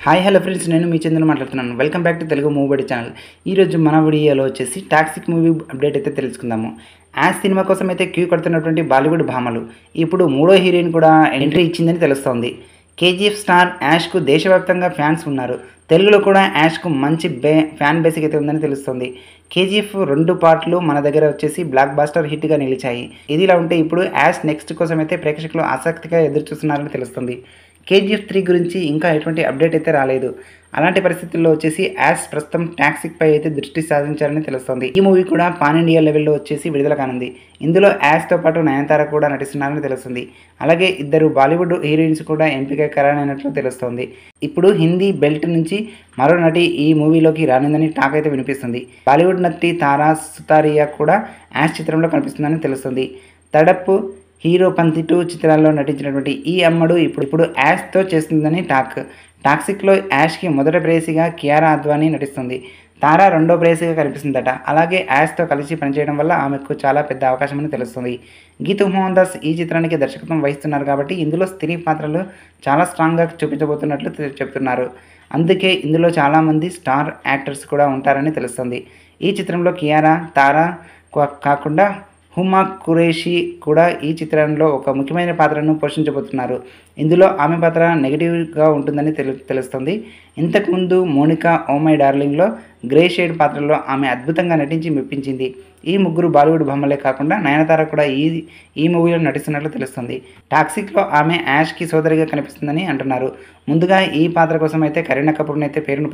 Hi hello friends, నేను మీ చంద్రన్ మాట్లాడుతున్నాను. Welcome back to Telugu movie బడి ఛానల్. ఈరోజు మన వీడియోలో వచ్చేసి టాక్సిక్ మూవీ అప్డేట్ అయితే తెలుసుకుందాము. యాష్ సినిమా కోసం అయితే క్యూ కడుతున్నటువంటి బాలీవుడ్ భామలు ఇప్పుడు మూడో హీరోయిన్ కూడా ఎంట్రీ ఇచ్చిందని తెలుస్తోంది. కేజీఎఫ్ స్టార్ యాష్కు దేశవ్యాప్తంగా ఫ్యాన్స్ ఉన్నారు. తెలుగులో కూడా యాష్కు మంచి ఫ్యాన్ బేసిక్ అయితే ఉందని తెలుస్తుంది. కేజీఎఫ్ 2 పార్ట్లు మన దగ్గర వచ్చేసి బ్లాక్ బాస్టర్ హిట్గా నిలిచాయి. ఇదిలా ఉంటే ఇప్పుడు యాష్ నెక్స్ట్ కోసం అయితే ప్రేక్షకులు ఆసక్తిగా ఎదురు చూస్తున్నారని తెలుస్తుంది. కేజీఎఫ్ 3 గురించి ఇంకా ఎటువంటి అప్డేట్ అయితే రాలేదు. అలాంటి పరిస్థితుల్లో వచ్చేసి యాష్ ప్రస్తుతం టాక్సిక్ పై అయితే దృష్టి సాధించారని తెలుస్తోంది. ఈ మూవీ కూడా పాన్ ఇండియా లెవెల్లో వచ్చేసి విడుదల కానుంది. ఇందులో యాష్తో పాటు నయనతార కూడా నటిస్తున్నారని తెలుస్తుంది. అలాగే ఇద్దరు బాలీవుడ్ హీరోయిన్స్ కూడా ఎంపిక ఖరారైనట్లు తెలుస్తోంది. ఇప్పుడు హిందీ బెల్ట్ నుంచి మరో నటి ఈ మూవీలోకి రానుందని టాక్ అయితే వినిపిస్తుంది. బాలీవుడ్ నటి తారా సుతారియా కూడా యాష్ చిత్రంలో కనిపిస్తుందని తెలుస్తుంది. తడప్, హీరో పంతి 2 చిత్రాల్లో నటించినటువంటి ఈ అమ్మడు ఇప్పుడు యాష్తో చేస్తుందని టాక్. టాక్సిక్లో యాష్కి మొదటి ప్రేయసిగా కియారా అద్వానీ నటిస్తుంది. తారా రెండో ప్రేయసిగా కనిపిస్తుందట. అలాగే యాష్తో కలిసి పనిచేయడం వల్ల ఆమెకు చాలా పెద్ద అవకాశం అని తెలుస్తుంది. గీతూ మోహన్ దాస్ ఈ చిత్రానికి దర్శకత్వం వహిస్తున్నారు కాబట్టి ఇందులో స్త్రీ పాత్రలు చాలా స్ట్రాంగ్గా చూపించబోతున్నట్లు చెప్తున్నారు. అందుకే ఇందులో చాలామంది స్టార్ యాక్టర్స్ కూడా ఉంటారని తెలుస్తుంది. ఈ చిత్రంలో కియారా, తారా కాకుండా హుమా ఖురేషీ కూడా ఈ చిత్రంలో ఒక ముఖ్యమైన పాత్రను పోషించబోతున్నారు. ఇందులో ఆమె పాత్ర నెగిటివ్గా ఉంటుందని తెలుస్తుంది. ఇంతకుముందు మోనికా ఓ మై డార్లింగ్లో గ్రే షేడ్ పాత్రలో ఆమె అద్భుతంగా నటించి మెప్పించింది. ఈ ముగ్గురు బాలీవుడ్ బొమ్మలే కాకుండా నయనతార కూడా ఈ మూవీలో నటిస్తున్నట్లు తెలుస్తుంది. టాక్సిక్లో ఆమె యాష్కి సోదరిగా కనిపిస్తుందని అంటున్నారు. ముందుగా ఈ పాత్ర కోసం అయితే కరీనా కపూర్ని అయితే పేరును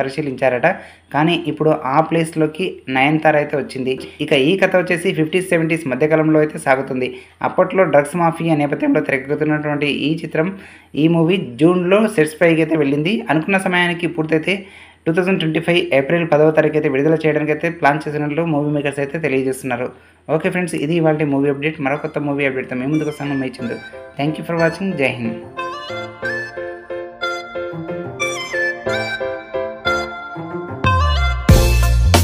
పరిశీలించారట. కానీ ఇప్పుడు ఆ ప్లేస్లోకి నయనతార అయితే వచ్చింది. ఇక ఈ కథ వచ్చేసి 50s 70s మధ్యకాలంలో అయితే సాగుతుంది. అప్పట్లో డ్రగ్స్ మాఫియా నేపథ్యంలో తెరకెక్కుతున్నటువంటి ఈ మూవీ జూన్లో సెట్స్ పైకి అయితే వెళ్ళింది. అనుకున్న సమయానికి పూర్తయితే 2025 ఏప్రిల్ 10వ తారీఖు అయితే విడుదల చేయడానికి అయితే ప్లాన్ చేసినట్లు మూవీ మేకర్స్ అయితే తెలియజేస్తున్నారు. ఓకే ఫ్రెండ్స్, ఇది ఇవాళ మూవీ అప్డేట్. మరో కొత్త మూవీ అప్డేట్తో మేము ముందుకు వస్తాను. మీ Chandu. Thank you for watching. జై హింద్.